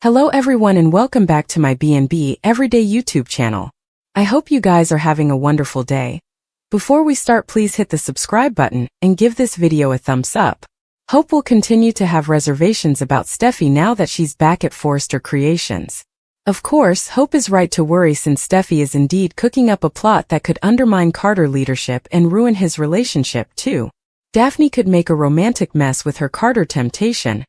Hello everyone and welcome back to my B&B Everyday YouTube channel. I hope you guys are having a wonderful day. Before we start, please hit the subscribe button and give this video a thumbs up. Hope will continue to have reservations about Steffy now that she's back at Forrester Creations. Of course, Hope is right to worry since Steffy is indeed cooking up a plot that could undermine Carter's leadership and ruin his relationship too. Daphne could make a romantic mess with her Carter temptation,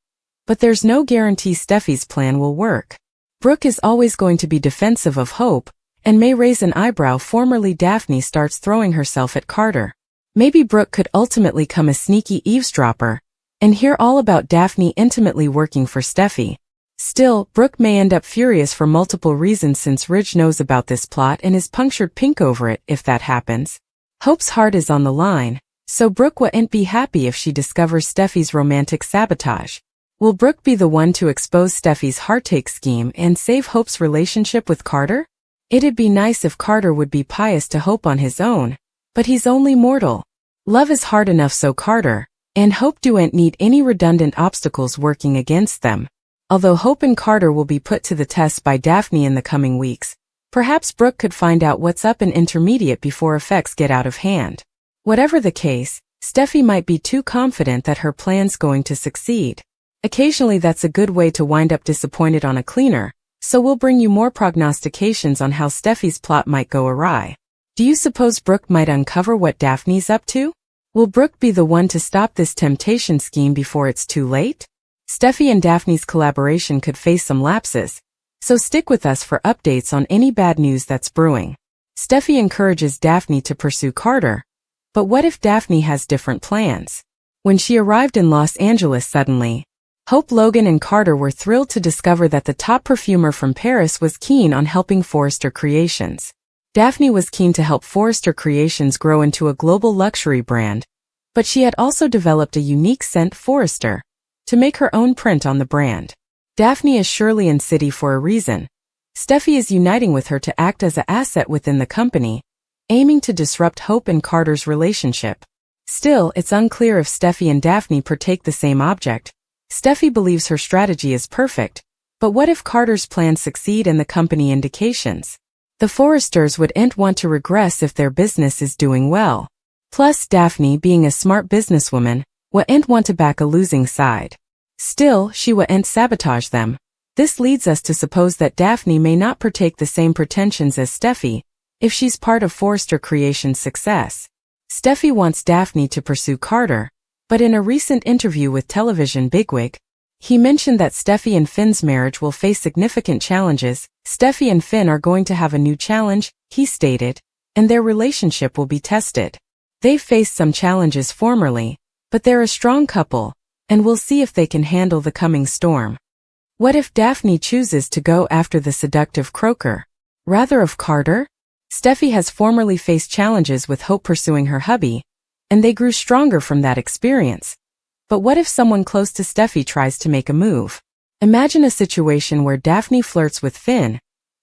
but there's no guarantee Steffy's plan will work. Brooke is always going to be defensive of Hope, and may raise an eyebrow formerly Daphne starts throwing herself at Carter. Maybe Brooke could ultimately come a sneaky eavesdropper, and hear all about Daphne intimately working for Steffy. Still, Brooke may end up furious for multiple reasons since Ridge knows about this plot and is punctured pink over it if that happens. Hope's heart is on the line, so Brooke wouldn't be happy if she discovers Steffy's romantic sabotage. Will Brooke be the one to expose Steffy's heartache scheme and save Hope's relationship with Carter? It'd be nice if Carter would be pious to Hope on his own, but he's only mortal. Love is hard enough, so Carter and Hope don't need any redundant obstacles working against them. Although Hope and Carter will be put to the test by Daphne in the coming weeks, perhaps Brooke could find out what's up in intermediate before effects get out of hand. Whatever the case, Steffy might be too confident that her plan's going to succeed. Occasionally that's a good way to wind up disappointed on a cleaner, so we'll bring you more prognostications on how Steffy's plot might go awry. Do you suppose Brooke might uncover what Daphne's up to? Will Brooke be the one to stop this temptation scheme before it's too late? Steffy and Daphne's collaboration could face some lapses, so stick with us for updates on any bad news that's brewing. Steffy encourages Daphne to pursue Carter, but what if Daphne has different plans? When she arrived in Los Angeles suddenly, Hope, Logan and Carter were thrilled to discover that the top perfumer from Paris was keen on helping Forrester Creations. Daphne was keen to help Forrester Creations grow into a global luxury brand, but she had also developed a unique scent, Forrester, to make her own print on the brand. Daphne is surely in City for a reason. Steffy is uniting with her to act as an asset within the company, aiming to disrupt Hope and Carter's relationship. Still, it's unclear if Steffy and Daphne partake the same object. Steffy believes her strategy is perfect, but what if Carter's plans succeed and the company indications? The Forresters wouldn't want to regress if their business is doing well. Plus, Daphne, being a smart businesswoman, wouldn't want to back a losing side. Still, she wouldn't sabotage them. This leads us to suppose that Daphne may not partake the same pretensions as Steffy, if she's part of Forrester Creations' success. Steffy wants Daphne to pursue Carter, but in a recent interview with television bigwig, he mentioned that Steffy and Finn's marriage will face significant challenges. Steffy and Finn are going to have a new challenge, he stated, and their relationship will be tested. They've faced some challenges formerly, but they're a strong couple, and we'll see if they can handle the coming storm. What if Daphne chooses to go after the seductive croaker, rather of Carter? Steffy has formerly faced challenges with Hope pursuing her hubby, and they grew stronger from that experience. But what if someone close to Steffy tries to make a move? Imagine a situation where Daphne flirts with Finn,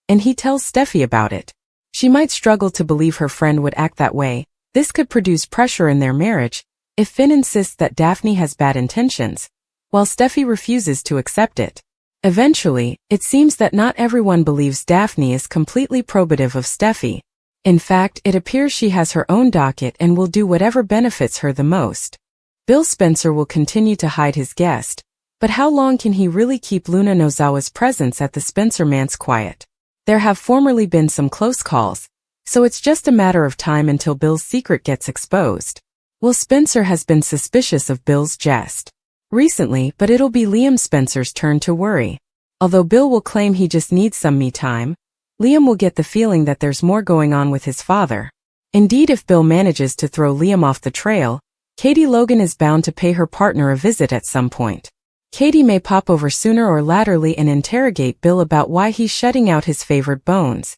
and he tells Steffy about it. She might struggle to believe her friend would act that way. This could produce pressure in their marriage, if Finn insists that Daphne has bad intentions, while Steffy refuses to accept it. Eventually, it seems that not everyone believes Daphne is completely probative of Steffy. In fact, it appears she has her own docket and will do whatever benefits her the most. Bill Spencer will continue to hide his guest, but how long can he really keep Luna Nozawa's presence at the Spencer manse quiet? There have formerly been some close calls, so it's just a matter of time until Bill's secret gets exposed. Will Spencer has been suspicious of Bill's jest recently, but it'll be Liam Spencer's turn to worry. Although Bill will claim he just needs some me time, Liam will get the feeling that there's more going on with his father. Indeed, if Bill manages to throw Liam off the trail, Katie Logan is bound to pay her partner a visit at some point. Katie may pop over sooner or laterly and interrogate Bill about why he's shutting out his favored bones.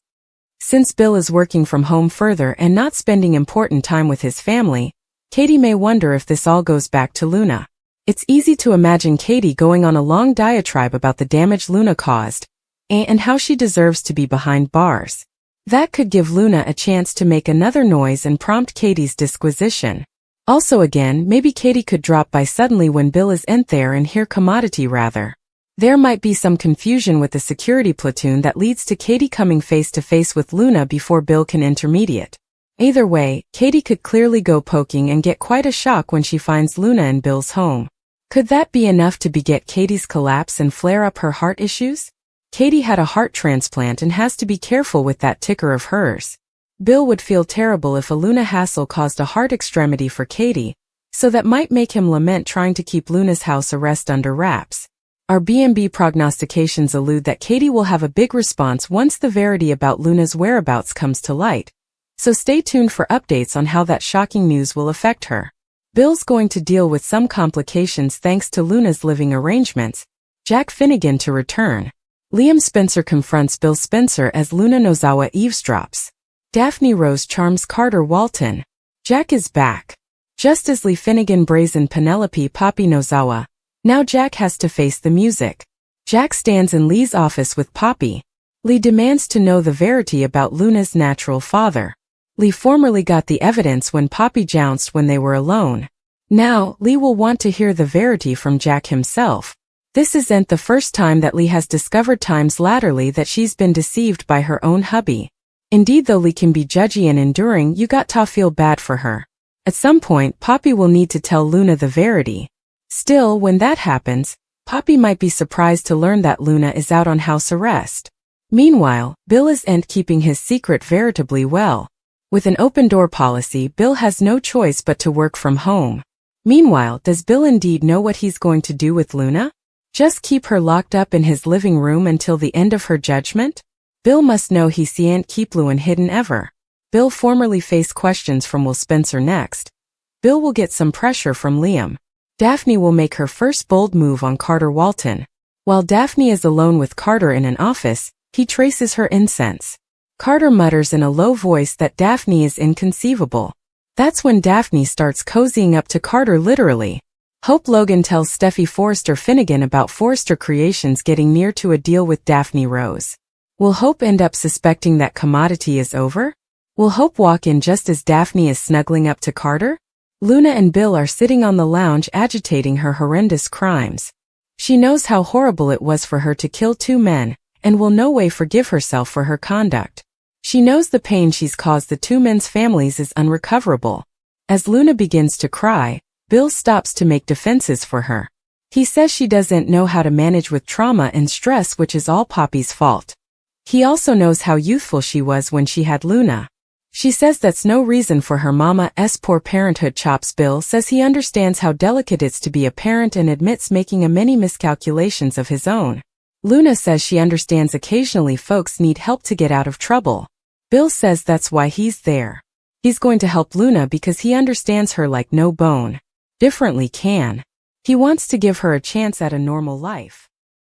Since Bill is working from home further and not spending important time with his family, Katie may wonder if this all goes back to Luna. It's easy to imagine Katie going on a long diatribe about the damage Luna caused, and how she deserves to be behind bars. That could give Luna a chance to make another noise and prompt Katie's disquisition. Also again, maybe Katie could drop by suddenly when Bill isn't there and hear commodity rather. There might be some confusion with the security platoon that leads to Katie coming face to face with Luna before Bill can intermediate. Either way, Katie could clearly go poking and get quite a shock when she finds Luna in Bill's home. Could that be enough to beget Katie's collapse and flare up her heart issues? Katie had a heart transplant and has to be careful with that ticker of hers. Bill would feel terrible if a Luna hassle caused a heart extremity for Katie, so that might make him lament trying to keep Luna's house arrest under wraps. Our B&B prognostications allude that Katie will have a big response once the verity about Luna's whereabouts comes to light, so stay tuned for updates on how that shocking news will affect her. Bill's going to deal with some complications thanks to Luna's living arrangements. Jack Finnegan to return. Liam Spencer confronts Bill Spencer as Luna Nozawa eavesdrops. Daphne Rose charms Carter Walton. Jack is back. Just as Lee Finnegan brazened Penelope Poppy Nozawa, now Jack has to face the music. Jack stands in Lee's office with Poppy. Lee demands to know the verity about Luna's natural father. Lee formerly got the evidence when Poppy jounced when they were alone. Now, Lee will want to hear the verity from Jack himself. This isn't the first time that Lee has discovered times latterly that she's been deceived by her own hubby. Indeed, though Lee can be judgy and enduring, you got to feel bad for her. At some point, Poppy will need to tell Luna the verity. Still, when that happens, Poppy might be surprised to learn that Luna is out on house arrest. Meanwhile, Bill isn't keeping his secret veritably well. With an open-door policy, Bill has no choice but to work from home. Meanwhile, does Bill indeed know what he's going to do with Luna? Just keep her locked up in his living room until the end of her judgment? Bill must know he can't keep Luna hidden ever. Bill formerly faced questions from Will Spencer next. Bill will get some pressure from Liam. Daphne will make her first bold move on Carter Walton. While Daphne is alone with Carter in an office, he traces her incense. Carter mutters in a low voice that Daphne is inconceivable. That's when Daphne starts cozying up to Carter literally. Hope Logan tells Steffy Forrester Finnegan about Forrester Creations getting near to a deal with Daphne Rose. Will Hope end up suspecting that commodity is over? Will Hope walk in just as Daphne is snuggling up to Carter? Luna and Bill are sitting on the lounge agitating her horrendous crimes. She knows how horrible it was for her to kill two men, and will no way forgive herself for her conduct. She knows the pain she's caused the two men's families is unrecoverable. As Luna begins to cry, Bill stops to make defenses for her. He says she doesn't know how to manage with trauma and stress, which is all Poppy's fault. He also knows how youthful she was when she had Luna. She says that's no reason for her mama's poor parenthood chops. Bill says he understands how delicate it's to be a parent and admits making many miscalculations of his own. Luna says she understands occasionally folks need help to get out of trouble. Bill says that's why he's there. He's going to help Luna because he understands her like no bone differently can. He wants to give her a chance at a normal life.